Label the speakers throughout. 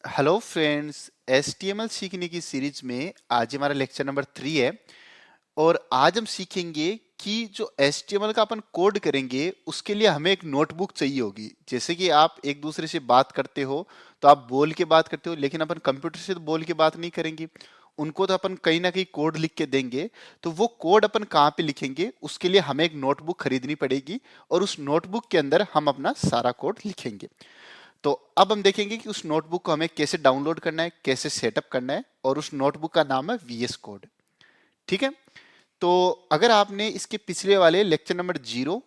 Speaker 1: Hello friends, HTML सीखने की series में आज हमारा लेक्चर नंबर 3 है। और आज हम सीखेंगे कि जो HTML का अपन कोड करेंगे उसके लिए हमें एक नोटबुक चाहिए होगी। जैसे कि आप एक दूसरे से बात करते हो तो आप बोल के बात करते हो, लेकिन अपन कंप्यूटर से तो बोल के बात नहीं करेंगे। उनको तो अपन कहीं ना कहीं कोड लिख के देंगे। तो वो कोड अपन कहाँ पे लिखेंगे, उसके लिए हमें एक नोटबुक खरीदनी पड़ेगी और उस नोटबुक के अंदर हम अपना सारा कोड लिखेंगे। तो अब हम देखेंगे कि उस नोटबुक को हमें कैसे डाउनलोड करना है, कैसे सेटअप करना है, और उस नोटबुक का नाम है VS कोड। ठीक है। तो अगर आपने इसके पिछले वाले लेक्चर नंबर 0,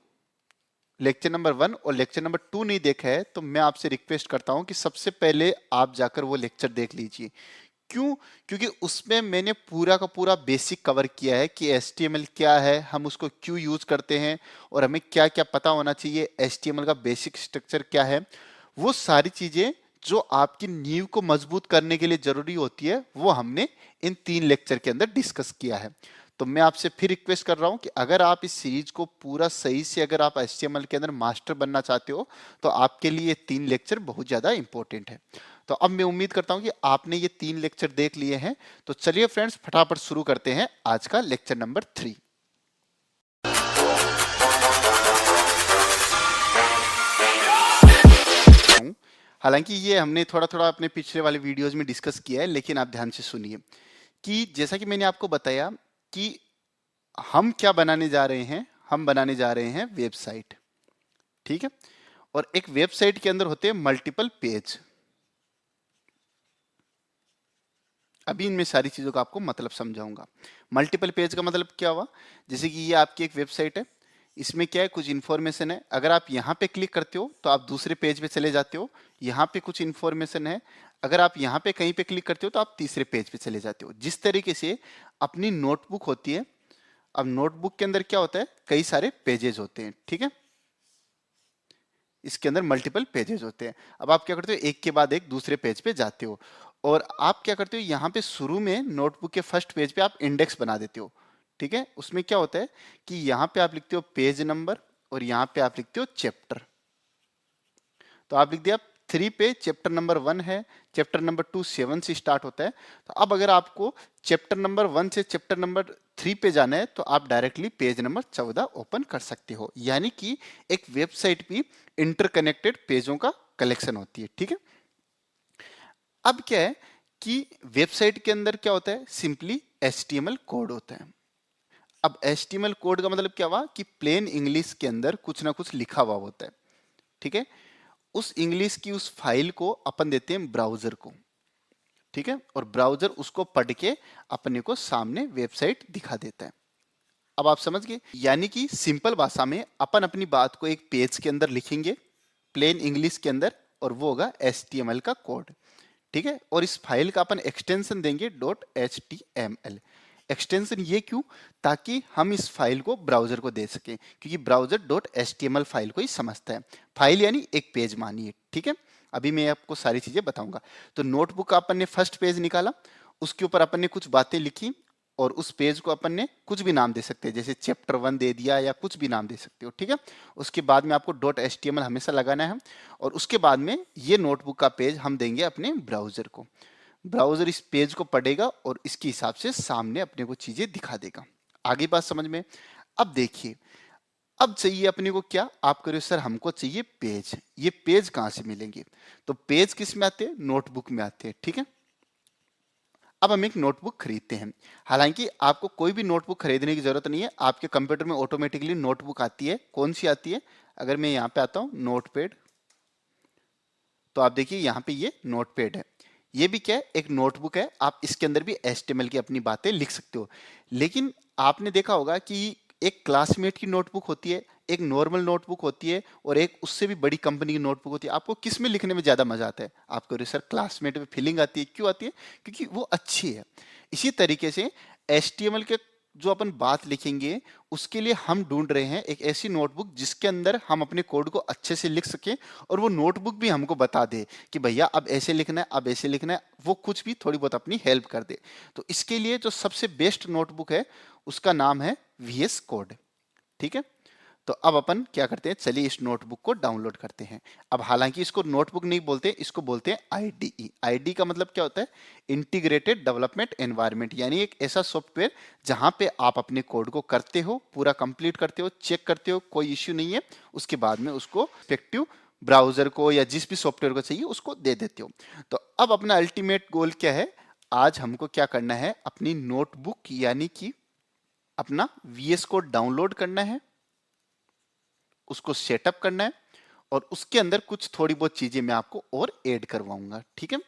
Speaker 1: लेक्चर नंबर 1 और लेक्चर नंबर 2 नहीं देखा है तो मैं आपसे रिक्वेस्ट करता हूं कि सबसे पहले आप जाकर वो लेक्चर देख लीजिए। क्यों? क्योंकि उसमें मैंने पूरा का पूरा बेसिक कवर किया है कि HTML क्या है, हम उसको क्यों यूज करते हैं और हमें क्या क्या पता होना चाहिए, HTML का बेसिक स्ट्रक्चर क्या है। वो सारी चीजें जो आपकी नींव को मजबूत करने के लिए जरूरी होती है वो हमने इन 3 लेक्चर के अंदर डिस्कस किया है। तो मैं आपसे फिर रिक्वेस्ट कर रहा हूं कि अगर आप इस सीरीज को पूरा सही से, अगर आप HTML के अंदर मास्टर बनना चाहते हो तो आपके लिए ये 3 लेक्चर बहुत ज्यादा इंपॉर्टेंट है। तो अब मैं उम्मीद करता हूं कि आपने ये 3 लेक्चर देख लिए हैं। तो चलिए फ्रेंड्स, फटाफट शुरू करते हैं आज का लेक्चर नंबर 3। हालांकि ये हमने थोड़ा थोड़ा अपने पिछले वाले वीडियोस में डिस्कस किया है, लेकिन आप ध्यान से सुनिए कि जैसा कि मैंने आपको बताया कि हम क्या बनाने जा रहे हैं। हम बनाने जा रहे हैं वेबसाइट। ठीक है। और एक वेबसाइट के अंदर होते हैं मल्टीपल पेज। अभी इनमें सारी चीजों का आपको मतलब समझाऊंगा। मल्टीपल पेज का मतलब क्या हुआ? जैसे कि ये आपकी एक वेबसाइट है, इसमें क्या है, कुछ इंफॉर्मेशन है। अगर आप यहाँ पे क्लिक करते हो तो आप दूसरे पेज पे चले जाते हो। यहाँ पे कुछ इंफॉर्मेशन है। अगर आप यहाँ पे कहीं पे क्लिक करते हो तो आप तीसरे पेज पे चले जाते हो। जिस तरीके से अपनी नोटबुक होती है, अब नोटबुक के अंदर क्या होता है, कई सारे पेजेस होते हैं। ठीक है। इसके अंदर मल्टीपल पेजेस होते हैं। अब आप क्या करते हो, एक के बाद एक दूसरे पेज पे जाते हो। और आप क्या करते हो, यहाँ पे शुरू में नोटबुक के फर्स्ट पेज पे आप इंडेक्स बना देते हो। ठीक है। उसमें क्या होता है कि यहाँ पे आप लिखते हो पेज नंबर और यहाँ पे आप लिखते हो चैप्टर। तो आप लिख दिया 3 पे चैप्टर नंबर 1 है, चैप्टर नंबर 2 7 से स्टार्ट होता है। तो अब अगर आपको चैप्टर नंबर 1 से चैप्टर नंबर 3 पे जाना है तो आप डायरेक्टली पेज नंबर 14 ओपन कर सकते हो। यानी कि एक वेबसाइट भी इंटरकनेक्टेड पेजों का कलेक्शन होती है। ठीक है। अब क्या है कि वेबसाइट के अंदर क्या होता है, सिंपली HTML कोड होता है। अब HTML कोड का मतलब क्या हुआ कि प्लेन इंग्लिश के अंदर कुछ ना कुछ लिखा हुआ होता है। ठीक है। उस इंग्लिश की उस फाइल को अपन देते हैं ब्राउजर को। ठीक है। और ब्राउजर उसको पढ़ के अपने को सामने वेबसाइट दिखा देता है। अब आप समझ गए, यानी कि सिंपल भाषा में अपन अपनी बात को एक पेज के अंदर लिखेंगे प्लेन इंग्लिश के अंदर, और वो होगा HTML का कोड। ठीक है। और इस फाइल का अपन एक्सटेंशन देंगे .html। एक्सटेंशन ये क्यों? ताकि हम इस फाइल को ब्राउजर को दे सकें, क्योंकि ब्राउजर .html फाइल को ही समझता है। फाइल यानी एक पेज मानिए। ठीक है। अभी मैं आपको सारी चीजें बताऊंगा। तो नोटबुक का अपन ने फर्स्ट पेज निकाला, उसके ऊपर अपन ने कुछ बातें लिखी, और उस पेज को अपन ने कुछ भी नाम दे सकते हैं, जैसे चैप्टर 1 दे दिया या कुछ भी नाम दे सकते हो। ठीक है। उसके बाद में आपको .html हमेशा लगाना है। और उसके बाद में ये नोटबुक का पेज हम देंगे अपने ब्राउजर को। ब्राउजर इस पेज को पढ़ेगा और इसके हिसाब से सामने अपने को चीजें दिखा देगा। आगे बात समझ में? अब देखिए, अब चाहिए अपने को क्या? आप करो सर हमको चाहिए पेज। ये पेज कहां से मिलेंगे? तो पेज किस में आते हैं? नोटबुक में आते हैं। ठीक है। अब हम एक नोटबुक खरीदते हैं। हालांकि आपको कोई भी नोटबुक खरीदने की जरूरत नहीं है, आपके कंप्यूटर में ऑटोमेटिकली नोटबुक आती है। कौन सी आती है? अगर मैं यहाँ पे आता हूँ नोटपैड, तो आप देखिए यहाँ पे ये नोटपैड है। ये भी क्या है? एक नोटबुक है। आप इसके अंदर भी HTML की अपनी बातें लिख सकते हो। लेकिन आपने देखा होगा कि एक क्लासमेट की नोटबुक होती है, एक नॉर्मल नोटबुक होती है, और एक उससे भी बड़ी कंपनी की नोटबुक होती है। आपको किस में लिखने में ज्यादा मजा आता है? आपको सर क्लासमेट में फीलिंग आती है। क्यों आती है? क्योंकि वो अच्छी है। इसी तरीके से HTML के जो अपन बात लिखेंगे उसके लिए हम ढूंढ रहे हैं एक ऐसी नोटबुक जिसके अंदर हम अपने कोड को अच्छे से लिख सकें, और वो नोटबुक भी हमको बता दे कि भैया अब ऐसे लिखना है, अब ऐसे लिखना है। वो कुछ भी थोड़ी बहुत अपनी हेल्प कर दे। तो इसके लिए जो सबसे बेस्ट नोटबुक है उसका नाम है VS कोड। ठीक है। तो अब अपन क्या करते हैं, चलिए इस नोटबुक को डाउनलोड करते हैं। अब हालांकि इसको नोटबुक नहीं बोलते, इसको बोलते हैं आईडीई। आईडी का मतलब क्या होता है, इंटीग्रेटेड डेवलपमेंट एनवायरनमेंट, यानी एक ऐसा सॉफ्टवेयर जहां पे आप अपने कोड को करते हो, पूरा कंप्लीट करते हो, चेक करते हो, कोई इश्यू नहीं है, उसके बाद में उसको रिस्पेक्टिव ब्राउजर को या जिस भी सॉफ्टवेयर को चाहिए उसको दे देते हो। तो अब अपना अल्टीमेट गोल क्या है, आज हमको क्या करना है, अपनी नोटबुक यानी कि अपना वीएस कोड डाउनलोड करना है, उसको सेटअप करना है, और उसके अंदर कुछ थोड़ी बहुत चीजें मैं आपको और ऐड करवाऊंगा, ठीक है।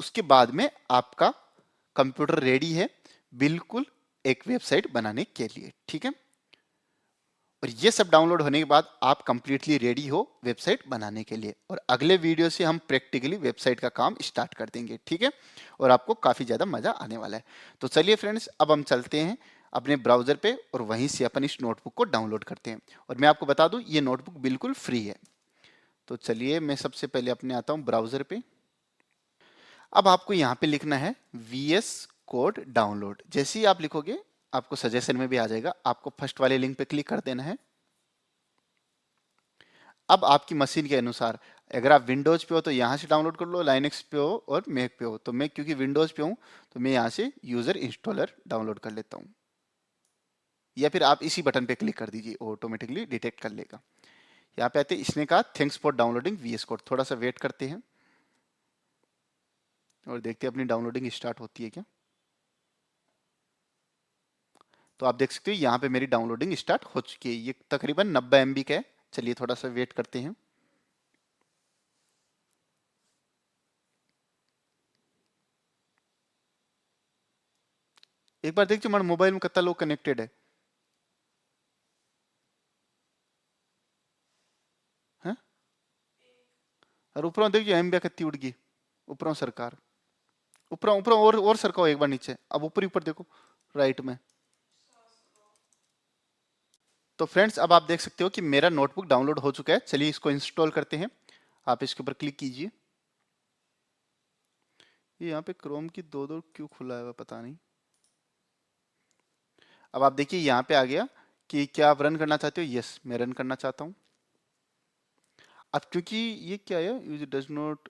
Speaker 1: उसके बाद में आपका कंप्यूटर रेडी है बिल्कुल एक वेबसाइट बनाने के लिए, ठीक है। और ये सब डाउनलोड होने के बाद आप कंप्लीटली रेडी हो वेबसाइट बनाने के लिए, और अगले वीडियो से हम प्रैक्टिकली वेबसाइट का काम स्टार्ट कर देंगे, ठीक है। और आपको काफी ज्यादा मजा आने वाला है। तो चलिए फ्रेंड्स, अब हम चलते हैं अपने ब्राउजर पे और वहीं से अपन इस नोटबुक को डाउनलोड करते हैं। और मैं आपको बता दूं ये नोटबुक बिल्कुल फ्री है। तो चलिए मैं सबसे पहले अपने आता हूं ब्राउजर पे। अब आपको यहाँ पे लिखना है VS कोड डाउनलोड। जैसे ही आप लिखोगे आपको सजेशन में भी आ जाएगा, आपको फर्स्ट वाले लिंक पे क्लिक कर देना है। अब आपकी मशीन के अनुसार, अगर आप विंडोज पे हो तो यहाँ से डाउनलोड कर लो, लाइनक्स पे हो और मैक पे हो तो मैं क्योंकि विंडोज पे हूँ तो मैं यहाँ से यूजर इंस्टॉलर डाउनलोड कर लेता हूँ, या फिर आप इसी बटन पे क्लिक कर दीजिए, ऑटोमेटिकली डिटेक्ट कर लेगा। यहाँ पे आते इसने कहा thanks for downloading VS code, थोड़ा सा वेट करते हैं और देखते हैं अपनी डाउनलोडिंग स्टार्ट होती है क्या। तो आप देख सकते हो यहाँ पे मेरी डाउनलोडिंग स्टार्ट हो चुकी है, ये तकरीबन 90 MB का है। चलिए थोड़ा सा वेट करते हैं। एक बार देखिए हमारे मोबाइल में कितना लोग कनेक्टेड है, हैं? और ऊपर देखिए एमबी कितनी उड़ गई, ऊपर सरकार, ऊपर ऊपर और सरकाओ एक बार नीचे, अब ऊपर ऊपर देखो राइट में। तो फ्रेंड्स अब आप देख सकते हो कि मेरा नोटबुक डाउनलोड हो चुका है। चलिए इसको इंस्टॉल करते हैं। आप इसके ऊपर क्लिक कीजिए। ये यहाँ पे क्रोम की दो दो क्यों खुला है पता नहीं। अब आप देखिए यहाँ पे आ गया कि क्या आप रन करना चाहते हो। यस, मैं रन करना चाहता हूँ। अब क्योंकि ये क्या है, use does not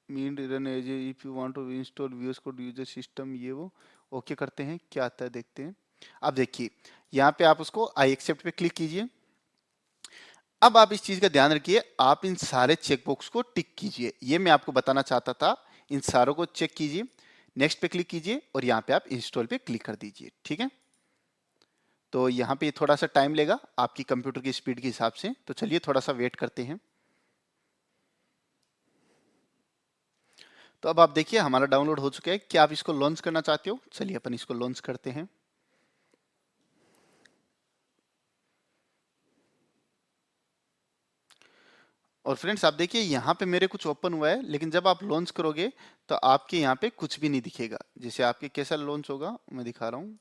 Speaker 1: mean run as if you want to install VS code user system, ये वो ओके करते हैं, क्या आता है देखते हैं। अब देखिए यहाँ पे आप उसको आई एक्सेप्ट पे क्लिक कीजिए। अब आप इस चीज का ध्यान रखिए, आप इन सारे चेकबॉक्स को टिक कीजिए, ये मैं आपको बताना चाहता था। इन सारों को चेक कीजिए, नेक्स्ट पे क्लिक कीजिए और यहाँ पे आप इंस्टॉल पे क्लिक कर दीजिए, ठीक है। तो यहाँ पे थोड़ा सा टाइम लेगा आपकी कंप्यूटर की स्पीड के हिसाब से, तो चलिए थोड़ा सा वेट करते हैं। तो अब आप देखिए हमारा डाउनलोड हो चुका है। क्या आप इसको लॉन्च करना चाहते हो? चलिए अपन इसको लॉन्च करते हैं। और फ्रेंड्स आप देखिए यहाँ पे मेरे कुछ ओपन हुआ है, लेकिन जब आप लॉन्च करोगे तो आपके यहाँ पे कुछ भी नहीं दिखेगा। जैसे आपके कैसा लॉन्च होगा मैं दिखा रहा हूँ।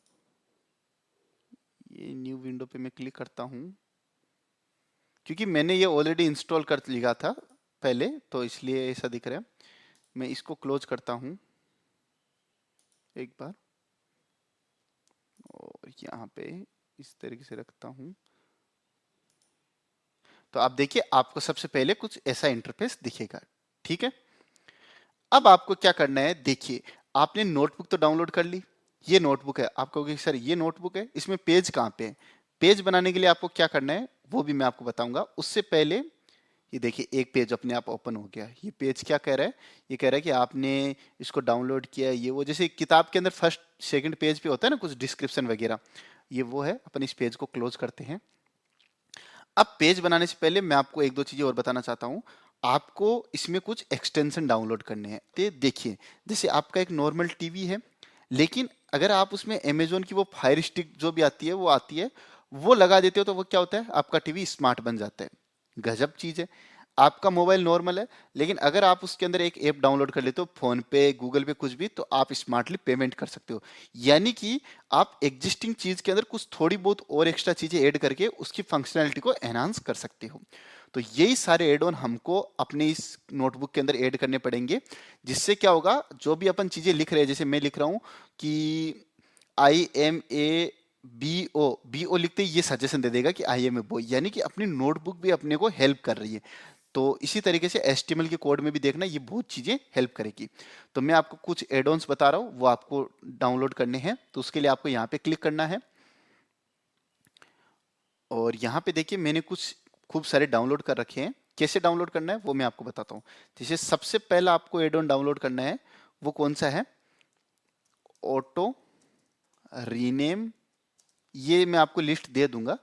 Speaker 1: ये न्यू विंडो पे मैं क्लिक करता हूँ, क्योंकि मैंने ये ऑलरेडी इंस्टॉल कर लिया था पहले, तो इसलिए ऐसा दिख रहा है। मैं इसको क्लोज करता हूँ एक बार, और यहाँ पे इस तरीके से रखता हूँ। तो आप देखिए आपको सबसे पहले कुछ ऐसा इंटरफेस दिखेगा, ठीक है। अब आपको क्या करना है, देखिए आपने नोटबुक तो डाउनलोड कर ली, ये नोटबुक है। आप कहोगे सर ये नोटबुक है, इसमें पेज कहाँ पे है? पेज बनाने के लिए आपको क्या करना है वो भी मैं आपको बताऊंगा। उससे पहले ये देखिए एक पेज अपने आप ओपन हो गया। ये पेज क्या कह रहा है, ये कह रहा है कि आपने इसको डाउनलोड किया है, ये वो जैसे किताब के अंदर फर्स्ट सेकंड पेज पे होता है ना कुछ डिस्क्रिप्शन वगैरह, ये वो है। अपन इस पेज को क्लोज करते हैं। अब पेज बनाने से पहले मैं आपको एक दो चीजें और बताना चाहता हूँ। आपको इसमें कुछ एक्सटेंशन डाउनलोड करने हैं। तो देखिए जैसे आपका एक नॉर्मल टीवी है, लेकिन अगर आप उसमें अमेजोन की वो फायर स्टिक जो भी आती है वो आती है, वो लगा देते हो तो वो क्या होता है, आपका टीवी स्मार्ट बन जाता है। गजब चीज है। आपका मोबाइल नॉर्मल है, लेकिन अगर आप उसके अंदर एक ऐप डाउनलोड कर लेते हो, फोन पे गूगल पे कुछ भी, तो आप स्मार्टली पेमेंट कर सकते हो। यानी कि आप एग्जिस्टिंग चीज के अंदर कुछ थोड़ी बहुत और एक्स्ट्रा चीजें ऐड करके उसकी फंक्शनैलिटी को एनहांस कर सकते हो। तो यही सारे एड ऑन हमको अपने इस नोटबुक के अंदर ऐड करने पड़ेंगे, जिससे क्या होगा, जो भी अपन चीजें लिख रहे हैं, जैसे मैं लिख रहा हूं कि IMA बी ओ लिखते ही ये सजेशन दे देगा कि आई एम ए बॉय, यानी कि अपनी नोटबुक भी अपने को हेल्प कर रही है। तो इसी तरीके से HTML के कोड में भी देखना, ये बहुत चीजें हेल्प करेगी। तो मैं आपको कुछ एड ऑन्स बता रहा हूँ, वो आपको डाउनलोड करने हैं। तो उसके लिए आपको यहाँ पे क्लिक करना है और यहाँ पे देखिए मैंने कुछ खूब सारे डाउनलोड कर रखे हैं। कैसे डाउनलोड करना है वो मैं आपको बताता हूँ। जैसे सबसे पहला आपको एड ऑन डाउनलोड करना है, वो कौन सा है, ऑटो रीनेम। ये मैं आपको लिस्ट दे दूंगा,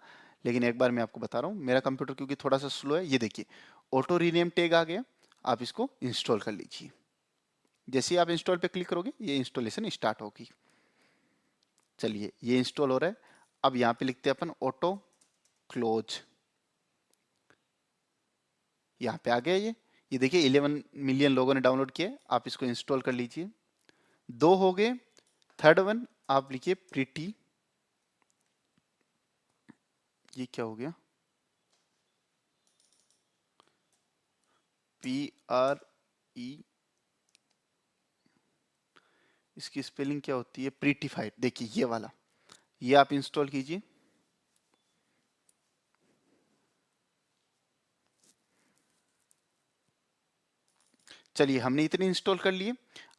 Speaker 1: लेकिन एक बार मैं आपको बता रहा हूँ, मेरा कंप्यूटर क्योंकि थोड़ा सा स्लो है। ये देखिए ऑटो रीनेम टैग आ गया, आप इसको इंस्टॉल कर लीजिए। जैसे ही आप इंस्टॉल पे क्लिक करोगे ये इंस्टॉलेशन स्टार्ट होगी। चलिए ये इंस्टॉल हो रहा है। अब यहाँ पे लिखते हैं अपन ऑटो क्लोज, यहाँ पे आ गया ये देखिए 11 मिलियन लोगों ने डाउनलोड किया। आप इसको इंस्टॉल कर लीजिए। दो हो गए। थर्ड वन आप लिखिए प्रीटी। ये क्या हो गया, PRE, इसकी स्पेलिंग क्या होती है, प्रीटीफाइड। देखिए ये वाला, ये आप इंस्टॉल कीजिए। चलिए हमने इतने इंस्टॉल कर लिए।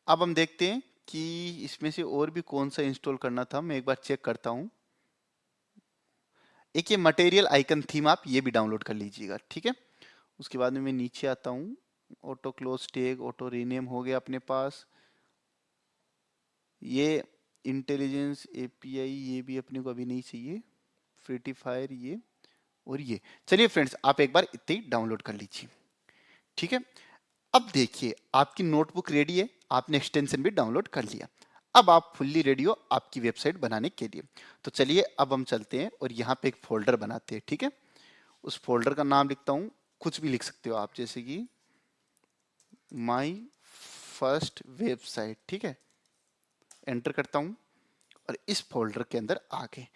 Speaker 1: अब हम देखते हैं कि इसमें से और भी कौन सा इंस्टॉल करना था। मैं एक बार चेक करता हूं। एक ये मटेरियल आइकन थीम, आप ये भी डाउनलोड कर लीजिएगा, ठीक है। उसके बाद में मैं नीचे आता हूँ। Auto close tag, auto rename हो गया अपने पास। ये इंटेलिजेंस API ये भी अपने को अभी नहीं चाहिए। फ्रीटीफायर ये और ये। चलिए फ्रेंड्स आप एक बार इतने ही डाउनलोड कर लीजिए, ठीक है। अब देखिए आपकी नोटबुक रेडी है, आपने एक्सटेंशन भी डाउनलोड कर लिया। अब आप फुल्ली रेडी हो आपकी वेबसाइट बनाने के लिए। तो चलिए अब हम चलते हैं और यहाँ पे एक फोल्डर बनाते हैं, ठीक है। उस फोल्डर का नाम लिखता हूँ, कुछ भी लिख सकते हो आप, जैसे कि माई फर्स्ट वेबसाइट, ठीक है। एंटर करता हूँ और इस फोल्डर के अंदर आ गए।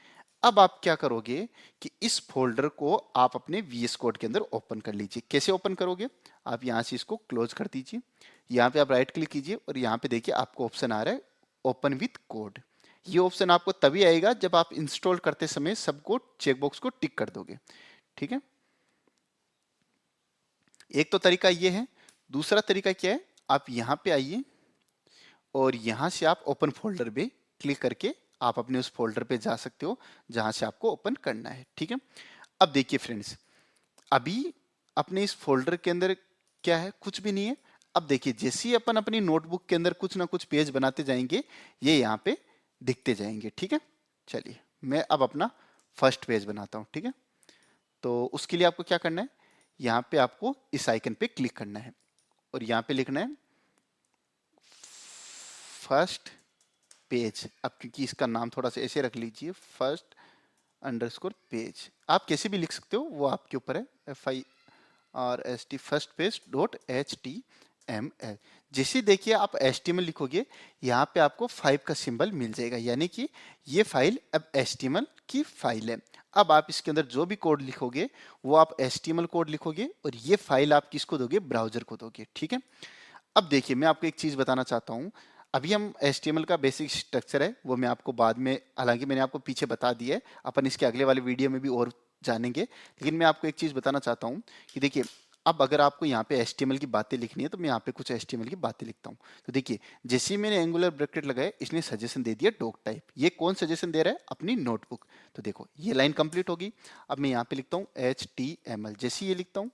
Speaker 1: अब आप क्या करोगे कि इस फोल्डर को आप अपने VS कोड के अंदर ओपन कर लीजिए। कैसे ओपन करोगे, आप यहाँ से इसको क्लोज कर दीजिए। यहाँ पे आप राइट क्लिक कीजिए और यहाँ पे देखिए आपको ऑप्शन आ रहा है ओपन विथ कोड। ये ऑप्शन आपको तभी आएगा जब आप इंस्टॉल करते समय सबको चेकबॉक्स को टिक कर दोगे, ठीक है। एक तो तरीका ये है। दूसरा तरीका क्या है, आप यहाँ पे आइए और यहाँ से आप ओपन फोल्डर पे क्लिक करके आप अपने उस फोल्डर पे जा सकते हो जहाँ से आपको ओपन करना है, ठीक है। अब देखिए फ्रेंड्स, अभी अपने इस फोल्डर के अंदर क्या है, कुछ भी नहीं है। अब देखिए जैसे ही अपन अपनी नोटबुक के अंदर कुछ ना कुछ पेज बनाते जाएंगे, ये यहाँ पे दिखते जाएंगे, ठीक है। चलिए मैं अब अपना फर्स्ट पेज बनाता हूँ, ठीक है। तो उसके लिए आपको क्या करना है, यहाँ पे आपको इस आइकन पे क्लिक करना है और यहाँ पे लिखना है फर्स्ट पेज। अब क्योंकि इसका नाम थोड़ा सा ऐसे रख लीजिए, फर्स्ट अंडरस्कोर पेज। आप कैसे भी लिख सकते हो, वो आपके ऊपर है। FIRST first page .HTML। जैसे देखिए आप HTML लिखोगे, यहाँ पे आपको 5 का सिंबल मिल जाएगा, यानी कि ये फाइल अब HTML की फाइल है। अब आप इसके अंदर जो भी कोड लिखोगे वो आप HTML कोड लिखोगे और ये फाइल आप किसको दोगे, ब्राउजर को दोगे, ठीक है। अब देखिए मैं आपको एक चीज बताना चाहता हूँ। अभी हम HTML का बेसिक स्ट्रक्चर है वो मैं आपको बाद में, हालांकि मैंने आपको पीछे बता दिया है, अपन इसके अगले वाले वीडियो में भी और जानेंगे। लेकिन मैं आपको एक चीज बताना चाहता हूँ कि देखिए अब अगर आपको यहाँ पे HTML की बातें लिखनी है तो मैं यहाँ पे कुछ HTML की बातें लिखता हूँ। तो देखिए जैसे ही मैंने एंगुलर ब्रैकेट लगाए, इसने सजेशन दे दिया डॉक टाइप। ये कौन सजेशन दे रहा है, अपनी नोटबुक। तो देखो ये लाइन कंप्लीट होगी। अब मैं यहाँ पे लिखता हूँ HTML। जैसे ही ये लिखता हूँ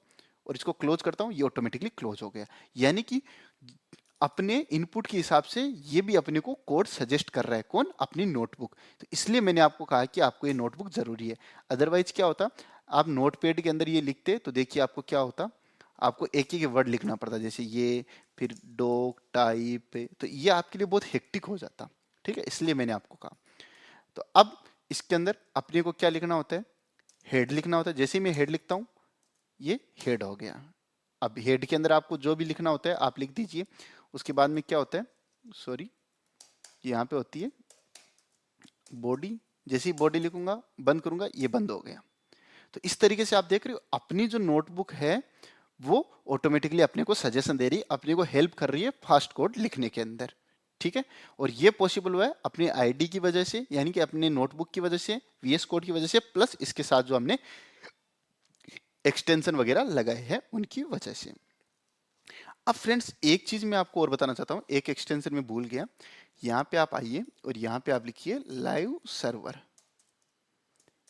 Speaker 1: और इसको क्लोज करता हूँ, ये ऑटोमेटिकली क्लोज हो गया। यानी कि अपने इनपुट के हिसाब से ये भी अपने को कोड सजेस्ट कर रहा है, कौन, अपनी नोटबुक। तो इसलिए मैंने आपको कहा कि आपको ये नोटबुक जरूरी है। अदरवाइज क्या होता, आप नोटपैड के अंदर ये लिखते तो देखिए आपको क्या होता, आपको एक एक वर्ड लिखना पड़ता, जैसे ये, फिर डॉक टाइप, तो ये आपके लिए बहुत हेक्टिक हो जाता, ठीक है। इसलिए मैंने आपको कहा। तो अब इसके अंदर अपने को क्या लिखना होता है, हेड लिखना होता है। जैसे ही मैं हेड लिखता हूँ ये हेड हो गया। अब हेड के अंदर आपको जो भी लिखना होता है आप लिख दीजिए। उसके बाद में क्या होता है, सॉरी, यहाँ पे होती है बॉडी। जैसे ही बॉडी लिखूंगा बंद करूंगा ये बंद हो गया। तो इस तरीके से आप देख रहे हो अपनी जो नोटबुक है वो ऑटोमेटिकली अपने को सजेशन दे रही है, अपने को हेल्प कर रही है फास्ट कोड लिखने के अंदर, ठीक है। और ये पॉसिबल हुआ है अपनी आईडी की वजह से, यानी कि अपने नोटबुक की वजह से, वीएस कोड की वजह से, प्लस इसके साथ जो हमने एक्सटेंशन वगैरह लगाए हैं उनकी वजह से। अब फ्रेंड्स एक चीज मैं आपको और बताना चाहता हूं, एक एक्सटेंशन में भूल गया। यहां पे आप आइए और यहां पे आप लिखिए लाइव सर्वर,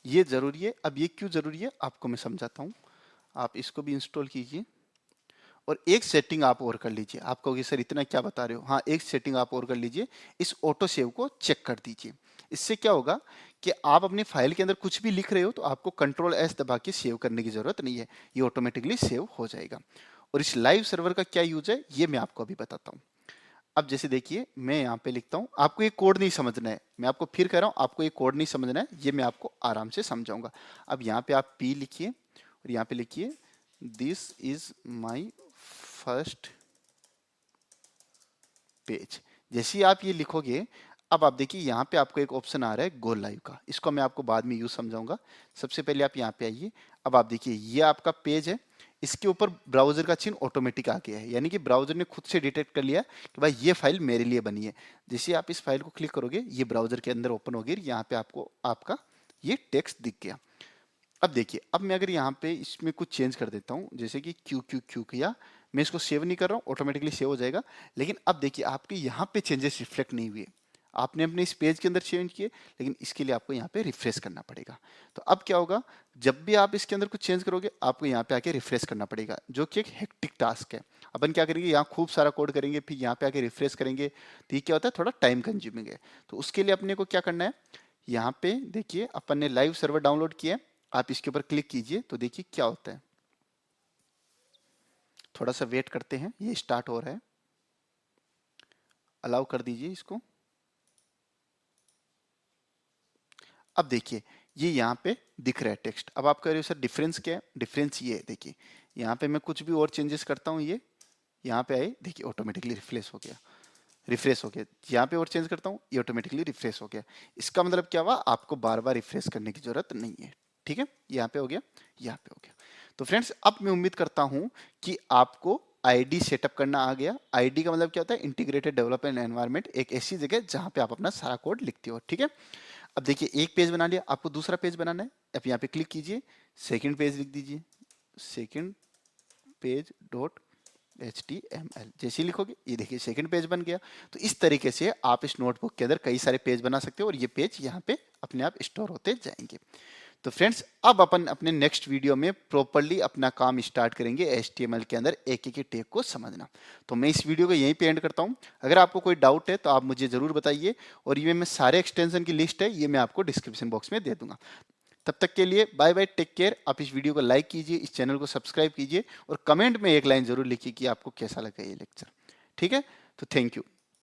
Speaker 1: ये जरूरी है। अब ये क्यों जरूरी है आपको मैं समझाता हूं। आप इसको भी इंस्टॉल कीजिए और एक सेटिंग आप और कर लीजिए। आप कहोगे सर इतना क्या बता रहे हो, हाँ एक सेटिंग आप और कर लीजिए, इस ऑटो सेव को चेक कर दीजिए। इससे क्या होगा कि आप अपनी फाइल के अंदर कुछ भी लिख रहे हो तो आपको कंट्रोल एस दबा के सेव करने की जरूरत नहीं है, ये ऑटोमेटिकली सेव हो जाएगा। और इस लाइव सर्वर का क्या यूज है ये मैं आपको अभी बताता हूँ। अब जैसे देखिए मैं यहाँ पे लिखता हूँ, आपको ये कोड नहीं समझना है, मैं आपको फिर कह रहा हूँ आपको ये कोड नहीं समझना है, ये मैं आपको आराम से समझाऊंगा। अब यहाँ पे आप पी लिखिए और यहाँ पे लिखिए this is my first page. जैसे ही आप ये लिखोगे, अब आप देखिए यहाँ पे आपको एक ऑप्शन आ रहा है गो लाइव का, इसको मैं आपको बाद में यूज समझाऊंगा। सबसे पहले आप यहाँ पे आइए। अब आप देखिए ये आपका पेज है, इसके ऊपर ब्राउजर का चिन्ह ऑटोमेटिक आ गया है, यानी कि ब्राउजर ने खुद से डिटेक्ट कर लिया कि भाई ये फाइल मेरे लिए बनी है। जैसे आप इस फाइल को क्लिक करोगे ये ब्राउजर के अंदर ओपन होगी, यहाँ पे आपको आपका ये टेक्स्ट दिख गया। अब देखिए, अब मैं अगर यहाँ पे इसमें कुछ चेंज कर देता हूँ, जैसे कि क्यू क्यू क्यू किया, मैं इसको सेव नहीं कर रहा हूँ, ऑटोमेटिकली सेव हो जाएगा। लेकिन अब देखिए आपके यहाँ पे चेंजेस रिफ्लेक्ट नहीं हुए, आपने अपने इस पेज के अंदर चेंज किए, लेकिन इसके लिए आपको यहाँ पे रिफ्रेश करना पड़ेगा। तो अब क्या होगा, जब भी आप इसके अंदर कुछ चेंज करोगे आपको यहाँ पे आके रिफ्रेश करना पड़ेगा, जो कि एक हेक्टिक टास्क है। अपन क्या करेंगे, यहाँ खूब सारा कोड करेंगे, फिर यहाँ पे आके रिफ्रेश करेंगे, तो ये क्या होता है, थोड़ा टाइम कंज्यूमिंग है। तो उसके लिए अपने को क्या करना है, यहाँ पे देखिए अपन ने लाइव सर्वर डाउनलोड किया है, आप इसके ऊपर क्लिक कीजिए तो देखिए क्या होता है। थोड़ा सा वेट करते हैं, ये स्टार्ट हो रहा है, अलाउ कर दीजिए इसको। अब देखिए ये यहाँ पे दिख रहा है टेक्स्ट। अब आप कह रहे हो सर डिफरेंस क्या है, डिफरेंस ये है, देखिए यहाँ पे मैं कुछ भी और चेंजेस करता हूँ, ये यहाँ पे आए, देखिए ऑटोमेटिकली रिफ्रेश हो गया, रिफ्रेश हो गया। यहाँ पे और चेंज करता हूँ, ये ऑटोमेटिकली रिफ्रेश हो गया। इसका मतलब क्या हुआ, आपको बार बार रिफ्रेश करने की जरूरत नहीं है। ठीक है, यहाँ पे हो गया, यहाँ पे हो गया। तो फ्रेंड्स अब मैं उम्मीद करता हूँ कि आपको आईडी सेटअप करना आ गया। आईडी का मतलब क्या होता है, इंटीग्रेटेड डेवलपमेंट एनवायरनमेंट, एक ऐसी जगह जहाँ पे आप अपना सारा कोड लिखते हो। ठीक है, अब देखिए एक पेज बना लिया, आपको दूसरा पेज बनाना है। अब यहाँ पे क्लिक कीजिए, सेकंड पेज लिख दीजिए, सेकंड पेज डॉट HTML। जैसे ही लिखोगे ये देखिए सेकंड पेज बन गया। तो इस तरीके से आप इस नोटबुक के अंदर कई सारे पेज बना सकते हो और ये पेज यहाँ पे अपने आप स्टोर होते जाएंगे। तो फ्रेंड्स अब अपन अपने नेक्स्ट वीडियो में प्रॉपर्ली अपना काम स्टार्ट करेंगे HTML के अंदर एक एक टैग को समझना। तो मैं इस वीडियो को यहीं पे एंड करता हूँ। अगर आपको कोई डाउट है तो आप मुझे जरूर बताइए, और ये मैं सारे एक्सटेंशन की लिस्ट है ये मैं आपको डिस्क्रिप्शन बॉक्स में दे दूंगा। तब तक के लिए बाय बाय, टेक केयर। आप इस वीडियो को लाइक कीजिए, इस चैनल को सब्सक्राइब कीजिए और कमेंट में एक लाइन जरूर लिखिए कि आपको कैसा लगा ये लेक्चर। ठीक है, तो थैंक यू।